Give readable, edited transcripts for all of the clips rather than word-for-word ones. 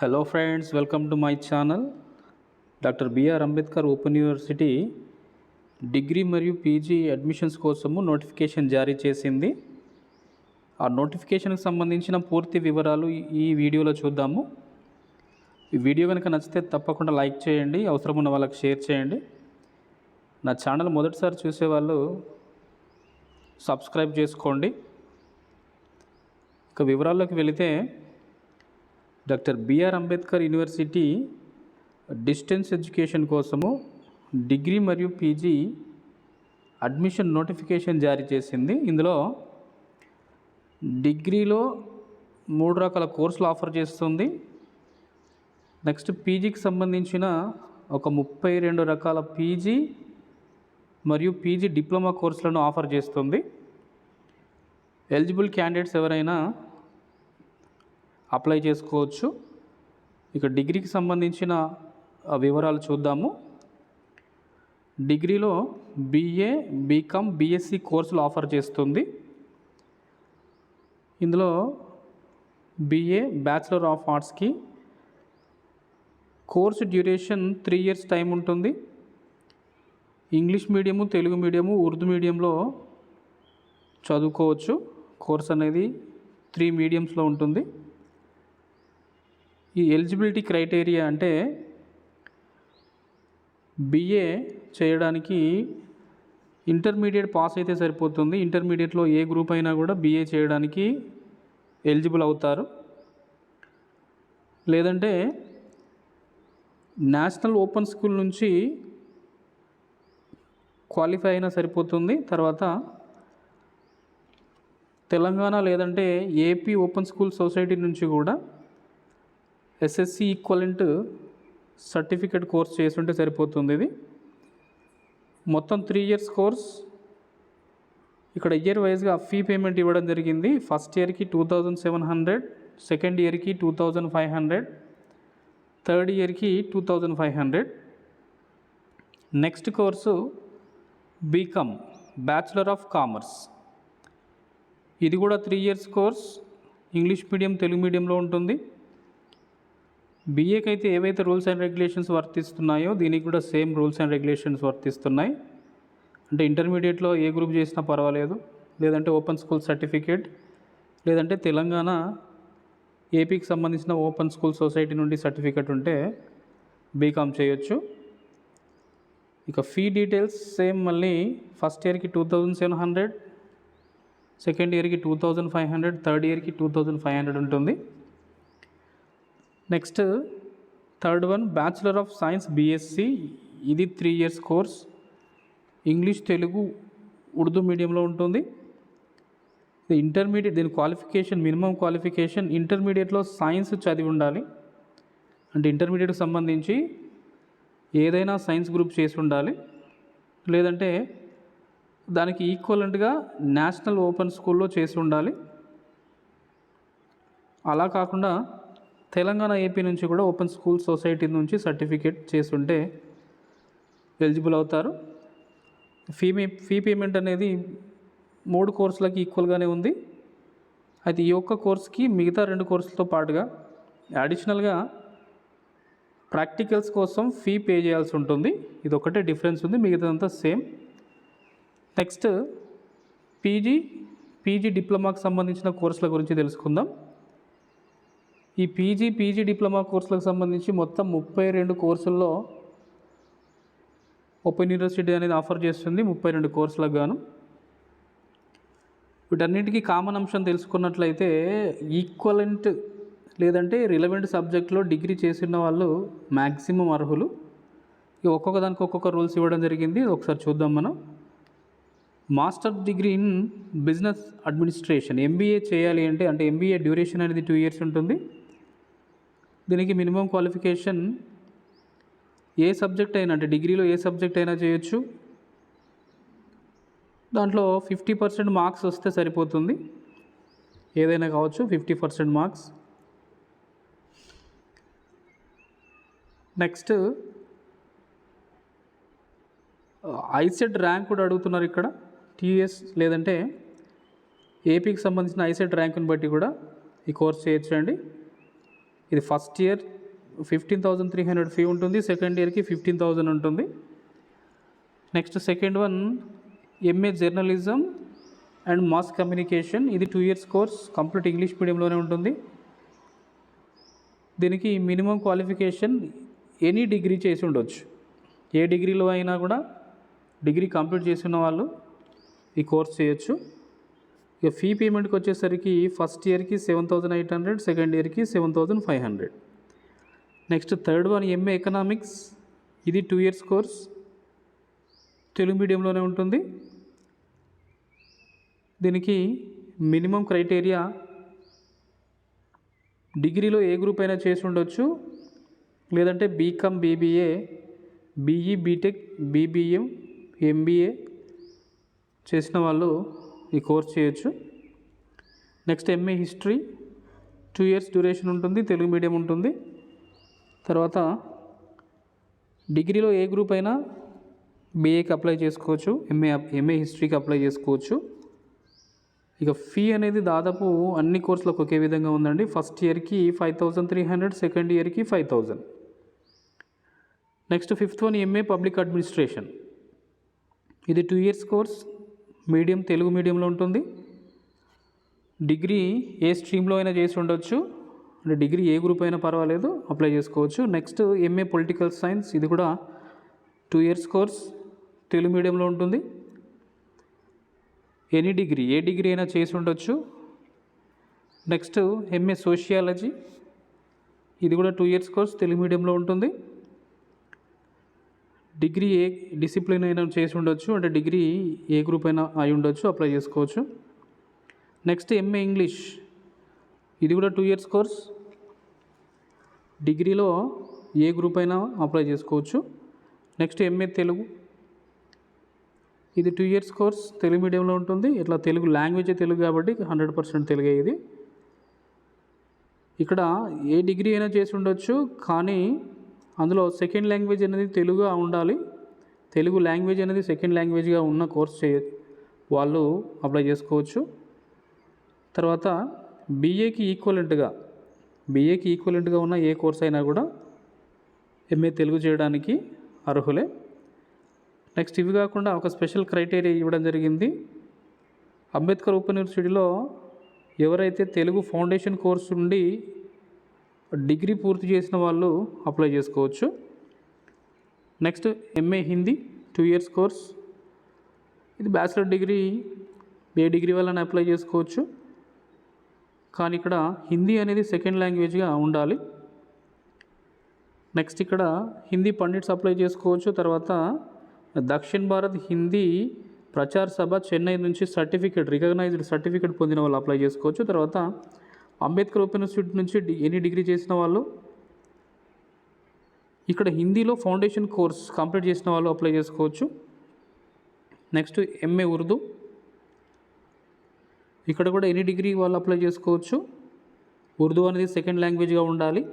Hello friends, welcome to my channel. Doctor BR Ambedkar open university degree మరియు PG admissions కోసము notification జారీ చేసింది. ఆ నోటిఫికేషన్కి సంబంధించిన పూర్తి వివరాలు ఈ వీడియోలో చూద్దాము. ఈ వీడియో కనుక నచ్చితే తప్పకుండా లైక్ చేయండి, అవసరం ఉన్న వాళ్ళకి షేర్ చేయండి. నా ఛానల్ మొదటిసారి చూసేవాళ్ళు సబ్స్క్రైబ్ చేసుకోండి. ఇక వివరాల్లోకి వెళితే, doctor BR Ambedkar university distance education కోసము డిగ్రీ మరియు పీజీ అడ్మిషన్ నోటిఫికేషన్ జారీ చేసింది. ఇందులో డిగ్రీలో 3 రకాల కోర్సులు ఆఫర్ చేస్తుంది. నెక్స్ట్ పీజీకి సంబంధించిన ఒక 32 రకాల పీజీ మరియు పీజీ డిప్లొమా కోర్సులను ఆఫర్ చేస్తుంది. ఎలిజిబుల్ క్యాండిడేట్స్ ఎవరైనా అప్లై చేసుకోవచ్చు. ఇక డిగ్రీకి సంబంధించిన వివరాలు చూద్దాము. డిగ్రీలో బీఏ, బీకామ్, బీఎస్సీ కోర్సులు ఆఫర్ చేస్తుంది. ఇందులో బీఏ బ్యాచిలర్ ఆఫ్ ఆర్ట్స్కి కోర్సు డ్యూరేషన్ 3 years టైం ఉంటుంది. English medium, Telugu medium, Urdu మీడియంలో చదువుకోవచ్చు. కోర్స్ అనేది 3 మీడియంస్లో ఉంటుంది. ఈ ఎలిజిబిలిటీ క్రైటీరియా అంటే బీఏ చేయడానికి ఇంటర్మీడియట్ పాస్ అయితే సరిపోతుంది. ఇంటర్మీడియట్లో ఏ గ్రూప్ అయినా కూడా బీఏ చేయడానికి ఎలిజిబుల్ అవుతారు. లేదంటే నేషనల్ ఓపెన్ స్కూల్ నుంచి క్వాలిఫై అయినా సరిపోతుంది. తర్వాత తెలంగాణ లేదంటే ఏపీ ఓపెన్ స్కూల్ సొసైటీ నుంచి కూడా ఎస్ఎస్సి ఈక్వలెంట్ సర్టిఫికేట్ కోర్స్ చేస్తుంటే సరిపోతుంది. ఇది మొత్తం 3 years కోర్స్. ఇక్కడ ఇయర్ వైజ్గా ఫీ పేమెంట్ ఇవ్వడం జరిగింది. ఫస్ట్ ఇయర్కి 2700, సెకండ్ ఇయర్కి 2500, థర్డ్ ఇయర్కి 2500. Next course BCom bachelor of commerce. ఇది కూడా 3 years course. English medium, Telugu మీడియంలో ఉంటుంది. బీఏకి అయితే ఏవైతే రూల్స్ అండ్ రెగ్యులేషన్స్ వర్తిస్తున్నాయో దీనికి కూడా సేమ్ రూల్స్ అండ్ రెగ్యులేషన్స్ వర్తిస్తున్నాయి. అంటే ఇంటర్మీడియట్లో ఏ గ్రూప్ చేసినా పర్వాలేదు, లేదంటే ఓపెన్ స్కూల్ సర్టిఫికేట్, లేదంటే తెలంగాణ ఏపీకి సంబంధించిన ఓపెన్ స్కూల్ సొసైటీ నుండి సర్టిఫికేట్ ఉంటే బీకామ్ చేయొచ్చు. ఇక ఫీ డీటెయిల్స్ సేమ్. మళ్ళీ ఫస్ట్ ఇయర్కి 2700, సెకండ్ ఇయర్కి 2500, థర్డ్ ఇయర్కి 2500 ఉంటుంది. Next third one bachelor of science BSc. ఇది 3 years course. English, Telugu, Urdu మీడియంలో ఉంటుంది. ఇది ఇంటర్మీడియట్. దీని క్వాలిఫికేషన్, మినిమం క్వాలిఫికేషన్ ఇంటర్మీడియట్లో సైన్స్ చదివి ఉండాలి. అంటే ఇంటర్మీడియట్కి సంబంధించి ఏదైనా సైన్స్ గ్రూప్ చేసి ఉండాలి. లేదంటే దానికి ఈక్వలెంట్గా నేషనల్ ఓపెన్ స్కూల్లో చేసి ఉండాలి. అలా కాకుండా తెలంగాణ, ఏపీ నుంచి కూడా ఓపెన్ స్కూల్ సొసైటీ నుంచి సర్టిఫికేట్ చేస్తుంటే ఎలిజిబుల్ అవుతారు. ఫీ పేమెంట్ అనేది 3 కోర్సులకి ఈక్వల్గానే ఉంది. అయితే ఈ ఒక్క కోర్స్కి మిగతా 2 కోర్సులతో పాటుగా అడిషనల్గా ప్రాక్టికల్స్ కోసం ఫీ పే చేయాల్సి ఉంటుంది. ఇది ఒకటే డిఫరెన్స్ ఉంది, మిగతాదంతా సేమ్. నెక్స్ట్ పీజీ డిప్లొమాకి సంబంధించిన కోర్సుల గురించి తెలుసుకుందాం. ఈ పీజీ డిప్లొమా కోర్సులకు సంబంధించి మొత్తం 32 కోర్సుల్లో ఓపెన్ యూనివర్సిటీ అనేది ఆఫర్ చేస్తుంది. 32 కోర్సులకు గాను. వీటన్నిటికీ కామన్ అంశం తెలుసుకున్నట్లయితే ఈక్వలెంట్ లేదంటే రిలవెంట్ సబ్జెక్ట్లో డిగ్రీ చేసిన వాళ్ళు మ్యాక్సిమం అర్హులు. ఒక్కొక్క దానికి ఒక్కొక్క రూల్స్ ఇవ్వడం జరిగింది. ఒకసారి చూద్దాం మనం. Master degree in business administration MBA చేయాలి అంటే ఎంబీఏ డ్యూరేషన్ అనేది 2 years ఉంటుంది. దీనికి మినిమం క్వాలిఫికేషన్ ఏ సబ్జెక్ట్ అయినా, అంటే డిగ్రీలో ఏ సబ్జెక్ట్ అయినా చేయొచ్చు. దాంట్లో 50% మార్క్స్ వస్తే సరిపోతుంది. ఏదైనా కావచ్చు, 50% మార్క్స్. నెక్స్ట్ ఐసెట్ ర్యాంక్ కూడా అడుగుతున్నారు ఇక్కడ. టీఎస్ లేదంటే ఏపీకి సంబంధించిన ఐసెట్ ర్యాంకుని బట్టి కూడా ఈ కోర్స్ చేయొచ్చు అండి. ఇది ఫస్ట్ ఇయర్ 15,300 ఫీ ఉంటుంది, సెకండ్ ఇయర్కి 15,000 ఉంటుంది. Next second one MA journalism and mass communication. ఇది 2 years కోర్స్, కంప్లీట్ ఇంగ్లీష్ మీడియంలోనే ఉంటుంది. దీనికి మినిమం క్వాలిఫికేషన్ ఎనీ డిగ్రీ చేసి ఉండొచ్చు. ఏ డిగ్రీలో అయినా కూడా డిగ్రీ కంప్లీట్ చేసిన వాళ్ళు ఈ కోర్స్ చేయొచ్చు. ఇక ఫీ పేమెంట్కి వచ్చేసరికి ఫస్ట్ ఇయర్కి 7,800, సెకండ్ ఇయర్కి 7,500. Next third one MA economics. ఇది 2 years కోర్స్, తెలుగు మీడియంలోనే ఉంటుంది. దీనికి మినిమం క్రైటీరియా డిగ్రీలో ఏ గ్రూప్ అయినా చేసి ఉండొచ్చు, లేదంటే BCom, BBA, BE, BTech, BBM, MBA చేసిన వాళ్ళు ఈ కోర్స్ చేయొచ్చు. Next MA history 2 years duration ఉంటుంది, తెలుగు మీడియం ఉంటుంది. తర్వాత డిగ్రీలో ఏ గ్రూప్ అయినా బీఏకి అప్లై చేసుకోవచ్చు, ఎంఏ హిస్టరీకి అప్లై చేసుకోవచ్చు. ఇక ఫీ అనేది దాదాపు అన్ని కోర్సులకు ఒకే విధంగా ఉందండి. ఫస్ట్ ఇయర్కి 5,300, సెకండ్ ఇయర్కి 5,000. Next fifth one MA public administration. ఇది 2 years కోర్స్, మీడియం తెలుగు మీడియంలో ఉంటుంది. డిగ్రీ ఏ స్ట్రీమ్లో అయినా చేసి ఉండొచ్చు, అంటే డిగ్రీ ఏ గ్రూప్ అయినా పర్వాలేదు, అప్లై చేసుకోవచ్చు. Next MA political science. ఇది కూడా 2 years కోర్స్, తెలుగు మీడియంలో ఉంటుంది. ఎనీ డిగ్రీ ఏ డిగ్రీ అయినా చేసి ఉండొచ్చు. Next MA sociology. ఇది కూడా 2 years కోర్స్, తెలుగు మీడియంలో ఉంటుంది. డిగ్రీ ఏ డిసిప్లిన్ అయినా చేసి ఉండొచ్చు, అంటే డిగ్రీ ఏ గ్రూప్ అయినా అయి ఉండొచ్చు, అప్లై చేసుకోవచ్చు. Next MA English. ఇది కూడా 2 years కోర్స్, డిగ్రీలో ఏ గ్రూప్ అయినా అప్లై చేసుకోవచ్చు. Next MA Telugu. ఇది 2 years కోర్స్, తెలుగు మీడియంలో ఉంటుంది. ఇట్లా తెలుగు లాంగ్వేజ్ తెలుగు కాబట్టి 100% తెలుగే ఇది. ఇక్కడ ఏ డిగ్రీ అయినా చేసి ఉండొచ్చు, కానీ అందులో సెకండ్ లాంగ్వేజ్ అనేది తెలుగుగా ఉండాలి. తెలుగు లాంగ్వేజ్ అనేది సెకండ్ లాంగ్వేజ్గా ఉన్న కోర్స్ వాళ్ళు అప్లై చేసుకోవచ్చు. తర్వాత బీఏకి ఈక్వలెంట్గా ఉన్న ఏ కోర్స్ అయినా కూడా ఎంఏ తెలుగు చేయడానికి అర్హులే. నెక్స్ట్ ఇవి కాకుండా ఒక స్పెషల్ క్రైటీరియా ఇవ్వడం జరిగింది. అంబేద్కర్ ఓపెన్ యూనివర్సిటీలో ఎవరైతే తెలుగు ఫౌండేషన్ కోర్సు నుండి డిగ్రీ పూర్తి చేసిన వాళ్ళు అప్లై చేసుకోవచ్చు. Next MA Hindi 2 years course. ఇది బ్యాచిలర్ డిగ్రీ ఏ డిగ్రీ వల్ల అప్లై చేసుకోవచ్చు, కానీ ఇక్కడ హిందీ అనేది సెకండ్ లాంగ్వేజ్గా ఉండాలి. నెక్స్ట్ ఇక్కడ హిందీ పండిట్స్ అప్లై చేసుకోవచ్చు. తర్వాత దక్షిణ్ భారత్ హిందీ ప్రచార్ సభ చెన్నై నుంచి రికగ్నైజ్డ్ సర్టిఫికేట్ పొందిన వాళ్ళు అప్లై చేసుకోవచ్చు. తర్వాత అంబేద్కర్ ఓపెన్ యూనివర్సిటీ నుంచి ఎనీ డిగ్రీ చేసిన వాళ్ళు, ఇక్కడ హిందీలో ఫౌండేషన్ కోర్స్ కంప్లీట్ చేసిన వాళ్ళు అప్లై చేసుకోవచ్చు. Next MA Urdu. ఇక్కడ కూడా ఎనీ డిగ్రీ వాళ్ళు అప్లై చేసుకోవచ్చు. ఉర్దూ అనేది సెకండ్ లాంగ్వేజ్గా ఉండాలి.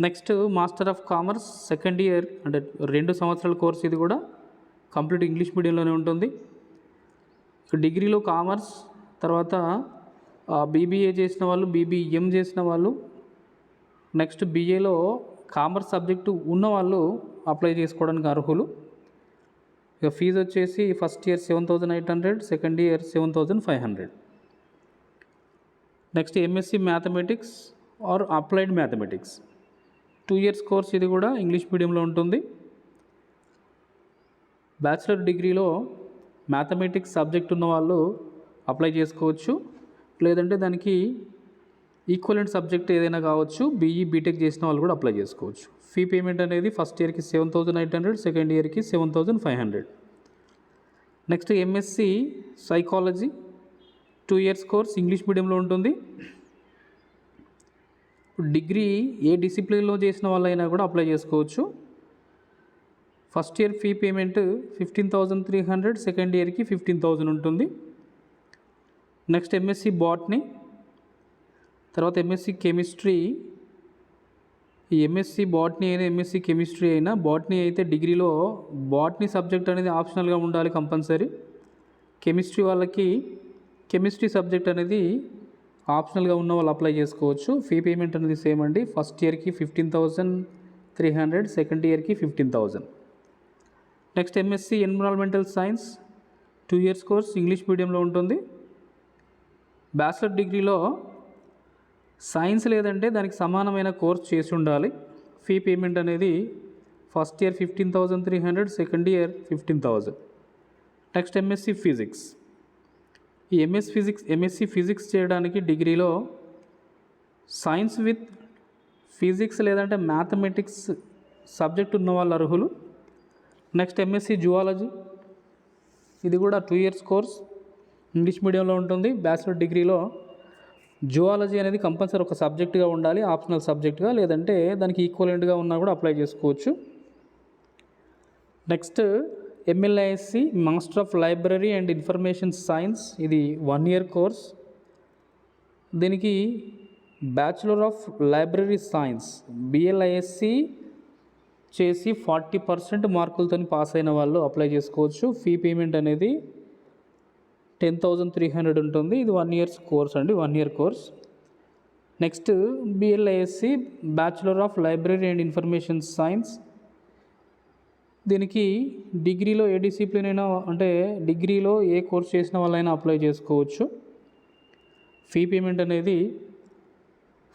Next master of commerce second year, అంటే 2 సంవత్సరాల కోర్స్. ఇది కూడా కంప్లీట్ ఇంగ్లీష్ మీడియంలోనే ఉంటుంది. డిగ్రీలో కామర్స్, తర్వాత బీబీఏ చేసిన వాళ్ళు, బీబీఎం చేసిన వాళ్ళు, నెక్స్ట్ బీఏలో కామర్స్ సబ్జెక్టు ఉన్న వాళ్ళు అప్లై చేసుకోవడానికి అర్హులు. ఇక ఫీజు వచ్చేసి first year 7,800, second year 7,500. Next MSc mathematics are applied mathematics 2 years course. ఇది కూడా ఇంగ్లీష్ మీడియంలో ఉంటుంది. బ్యాచిలర్ డిగ్రీలో మ్యాథమెటిక్స్ సబ్జెక్ట్ ఉన్న వాళ్ళు అప్లై చేసుకోవచ్చు, లేదంటే దానికి ఈక్వలెంట్ సబ్జెక్ట్ ఏదైనా కావచ్చు, బీఈ బీటెక్ చేసిన వాళ్ళు కూడా అప్లై చేసుకోవచ్చు. ఫీ పేమెంట్ అనేది ఫస్ట్ ఇయర్కి 7,800, సెకండ్ ఇయర్కి 7,500. Next MSc psychology 2 years course, English మీడియంలో ఉంటుంది. డిగ్రీ ఏ డిసిప్లిన్లో చేసిన వాళ్ళైనా కూడా అప్లై చేసుకోవచ్చు. First year fee payment 15,300, second ఇయర్కి 15,000 ఉంటుంది. నెక్స్ట్ ఎంఎస్సి బాటనీ, తర్వాత ఎంఎస్సి కెమిస్ట్రీ. ఈ ఎంఎస్సి బాటనీ అయినా ఎంఎస్సి కెమిస్ట్రీ అయినా, బాటనీ అయితే డిగ్రీలో బాటనీ సబ్జెక్ట్ అనేది ఆప్షనల్గా ఉండాలి కంపల్సరీ. కెమిస్ట్రీ వాళ్ళకి కెమిస్ట్రీ సబ్జెక్ట్ అనేది ఆప్షనల్గా ఉన్న వాళ్ళు అప్లై చేసుకోవచ్చు. ఫీ పేమెంట్ అనేది సేమ్ అండి. ఫస్ట్ ఇయర్కి 15,300, సెకండ్ ఇయర్కి 15,000. Next MSc environmental science 2 years course, English మీడియంలో ఉంటుంది. బ్యాచిలర్ డిగ్రీలో సైన్స్ లేదంటే దానికి సమానమైన కోర్స్ చేసి ఉండాలి. ఫీ పేమెంట్ అనేది first year 15,300, second year 15,000. Next MSc physics. ఈ ఎంఎస్సి ఫిజిక్స్ చేయడానికి డిగ్రీలో సైన్స్ విత్ ఫిజిక్స్ లేదంటే మ్యాథమెటిక్స్ సబ్జెక్ట్ ఉన్న వాళ్ళు అర్హులు. నెక్స్ట్ ఎంఎస్సి జువాలజీ, ఇది కూడా 2 ఇయర్స్ కోర్స్, ఇంగ్లీష్ మీడియంలో ఉంటుంది. బ్యాచిలర్ డిగ్రీలో జువాలజీ అనేది కంపల్సరీ ఒక సబ్జెక్టుగా ఉండాలి, ఆప్షనల్ సబ్జెక్టుగా, లేదంటే దానికి ఈక్వలెంట్గా ఉన్నా కూడా అప్లై చేసుకోవచ్చు. Next MLISc master of library and information science, ఇది 1 ఇయర్ కోర్స్. దీనికి bachelor of library science BLISc చేసి 40% మార్కులతో పాస్ అయిన వాళ్ళు అప్లై చేసుకోవచ్చు. ఫీ పేమెంట్ అనేది 10,300 ఉంటుంది. ఇది 1 ఇయర్స్ కోర్స్ అండి, 1 year course. Next BLISc bachelor of library and information science. దీనికి డిగ్రీలో ఏ డిసిప్లిన్ అయినా, అంటే డిగ్రీలో ఏ కోర్స్ చేసిన వాళ్ళైనా అప్లై చేసుకోవచ్చు. ఫీ పేమెంట్ అనేది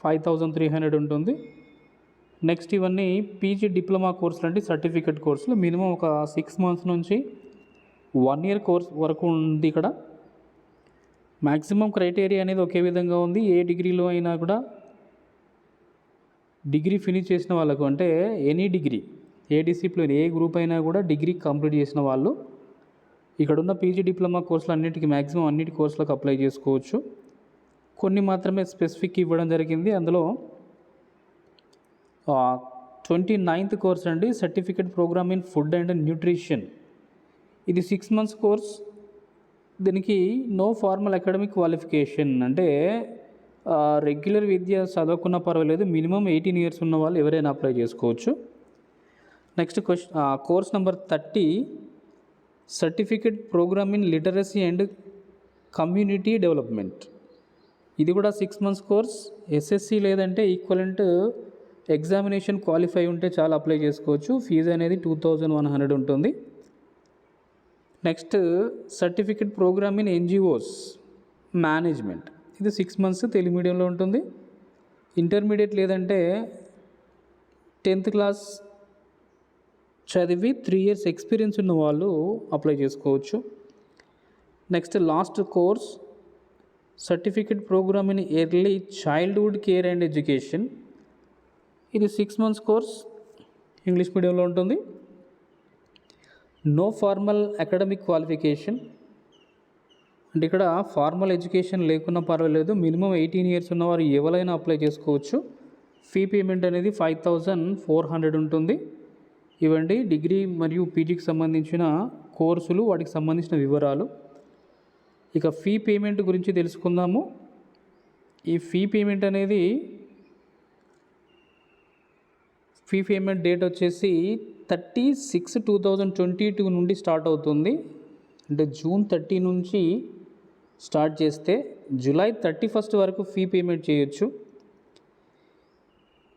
5,300 ఉంటుంది. నెక్స్ట్ ఇవన్నీ పీజీ డిప్లొమా కోర్సులు అంటే సర్టిఫికేట్ కోర్సులు. మినిమం ఒక 6 మంత్స్ నుంచి 1 ఇయర్ కోర్స్ వరకు ఉంది. ఇక్కడ మ్యాక్సిమం క్రైటీరియా అనేది ఒకే విధంగా ఉంది. ఏ డిగ్రీలో అయినా కూడా డిగ్రీ ఫినిష్ చేసిన వాళ్ళకు, అంటే ఎనీ డిగ్రీ, ఏ డిసిప్లిన్, ఏ గ్రూప్ అయినా కూడా డిగ్రీ కంప్లీట్ చేసిన వాళ్ళు ఇక్కడున్న పీజీ డిప్లొమా కోర్సులు అన్నిటికీ మ్యాక్సిమం అన్నిటి కోర్సులకు అప్లై చేసుకోవచ్చు. కొన్ని మాత్రమే స్పెసిఫిక్ ఇవ్వడం జరిగింది. అందులో 29th కోర్స్ అండి, certificate programme in food and nutrition. ఇది 6 మంత్స్ కోర్స్. దీనికి నో ఫార్మల్ అకాడమిక్ క్వాలిఫికేషన్, అంటే రెగ్యులర్ విద్య చదవకున్న పర్వాలేదు, మినిమం 18 ఇయర్స్ ఉన్న వాళ్ళు ఎవరైనా అప్లై చేసుకోవచ్చు. Next course number 30 certificate programme in literacy and community development. ఇది కూడా 6 మంత్స్ కోర్స్. ఎస్ఎస్సి లేదంటే ఈక్వలెంట్ ఎగ్జామినేషన్ క్వాలిఫై ఉంటే చాలా అప్లై చేసుకోవచ్చు. ఫీజు అనేది 2,100 ఉంటుంది. నెక్స్ట్ certificate programme in NGOs management, ఇది 6 మంత్స్, తెలుగు మీడియంలో ఉంటుంది. ఇంటర్మీడియట్ లేదంటే 10th క్లాస్ చదివి 3 ఇయర్స్ ఎక్స్పీరియన్స్ ఉన్న వాళ్ళు అప్లై చేసుకోవచ్చు. Next last course certificate programme in early childhood care and education. ఇది 6 మంత్స్ కోర్స్, ఇంగ్లీష్ మీడియంలో ఉంటుంది. నో ఫార్మల్ అకాడమిక్ క్వాలిఫికేషన్, అంటే ఇక్కడ ఫార్మల్ ఎడ్యుకేషన్ లేకున్నా పర్వాలేదు, మినిమం 18 ఇయర్స్ ఉన్నవారు ఎవరైనా అప్లై చేసుకోవచ్చు. ఫీ పేమెంట్ అనేది 5,400 ఉంటుంది. ఇవండి డిగ్రీ మరియు పీజీకి సంబంధించిన కోర్సులు, వాటికి సంబంధించిన వివరాలు. ఇక ఫీ పేమెంట్ గురించి తెలుసుకుందాము. ఈ ఫీ పేమెంట్ అనేది ఫీ పేమెంట్ డేట్ వచ్చేసి 30/6/2022 నుండి స్టార్ట్ అవుతుంది. అంటే June 30 నుంచి స్టార్ట్ చేస్తే July 31 వరకు ఫీ పేమెంట్ చేయొచ్చు.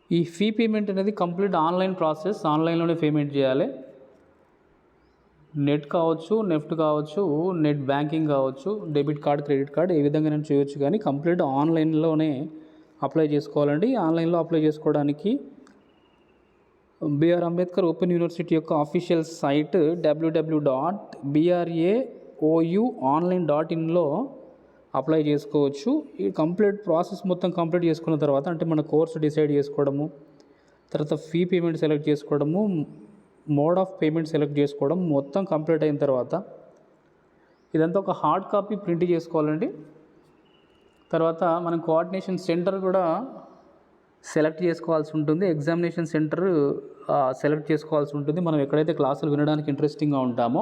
ఈ ఫీ పేమెంట్ అనేది కంప్లీట్ ఆన్లైన్ ప్రాసెస్, ఆన్లైన్లోనే పేమెంట్ చేయాలి. నెట్ కావచ్చు, నెఫ్ట్ కావచ్చు, నెట్ బ్యాంకింగ్ కావచ్చు, డెబిట్ కార్డ్, క్రెడిట్ కార్డ్, ఏ విధంగా నేను చేయొచ్చు, కానీ కంప్లీట్ ఆన్లైన్లోనే అప్లై చేసుకోవాలండి. ఆన్లైన్లో అప్లై చేసుకోవడానికి బిఆర్ అంబేద్కర్ ఓపెన్ యూనివర్సిటీ యొక్క అఫీషియల్ సైట్ www.braouonline.in అప్లై చేసుకోవచ్చు. ఈ కంప్లీట్ ప్రాసెస్ మొత్తం కంప్లీట్ చేసుకున్న తర్వాత, అంటే మన కోర్సు డిసైడ్ చేసుకోవడము, తర్వాత ఫీ పేమెంట్ సెలెక్ట్ చేసుకోవడము, మోడ్ ఆఫ్ పేమెంట్ సెలెక్ట్ చేసుకోవడం మొత్తం కంప్లీట్ అయిన తర్వాత ఇదంతా ఒక హార్డ్ కాపీ ప్రింట్ చేసుకోవాలండి. తర్వాత మనం కోఆర్డినేషన్ సెంటర్ కూడా సెలెక్ట్ చేసుకోవాల్సి ఉంటుంది. ఎగ్జామినేషన్ సెంటర్ సెలెక్ట్ చేసుకోవాల్సి ఉంటుంది. మనం ఎక్కడైతే క్లాసులు వినడానికి ఇంట్రెస్టింగ్గా ఉంటామో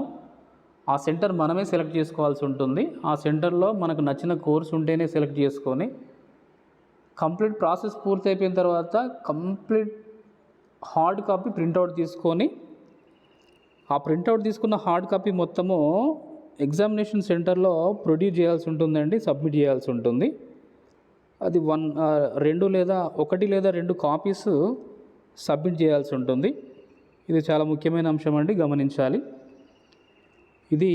ఆ సెంటర్ మనమే సెలెక్ట్ చేసుకోవాల్సి ఉంటుంది. ఆ సెంటర్లో మనకు నచ్చిన కోర్స్ ఉంటేనే సెలెక్ట్ చేసుకొని కంప్లీట్ ప్రాసెస్ పూర్తి అయిపోయిన తర్వాత కంప్లీట్ హార్డ్ కాపీ ప్రింట్అవుట్ తీసుకొని, ఆ ప్రింట్అవుట్ తీసుకున్న హార్డ్ కాపీ మొత్తము ఎగ్జామినేషన్ సెంటర్లో ప్రొడ్యూస్ చేయాల్సి ఉంటుందండి, సబ్మిట్ చేయాల్సి ఉంటుంది. అది 2 లేదా 1 లేదా 2 కాపీస్ సబ్మిట్ చేయాల్సి ఉంటుంది. ఇది చాలా ముఖ్యమైన అంశం అండి, గమనించాలి. ఇది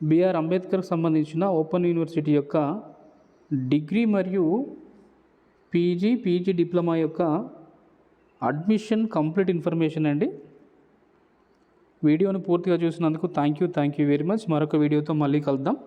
బిఆర్ అంబేద్కర్కి సంబంధించిన ఓపెన్ యూనివర్సిటీ యొక్క డిగ్రీ మరియు పీజీ డిప్లొమా యొక్క అడ్మిషన్ కంప్లీట్ ఇన్ఫర్మేషన్ అండి. వీడియోను పూర్తిగా చూసినందుకు థ్యాంక్ యూ వెరీ మచ్. మరొక వీడియోతో మళ్ళీ కలుద్దాం.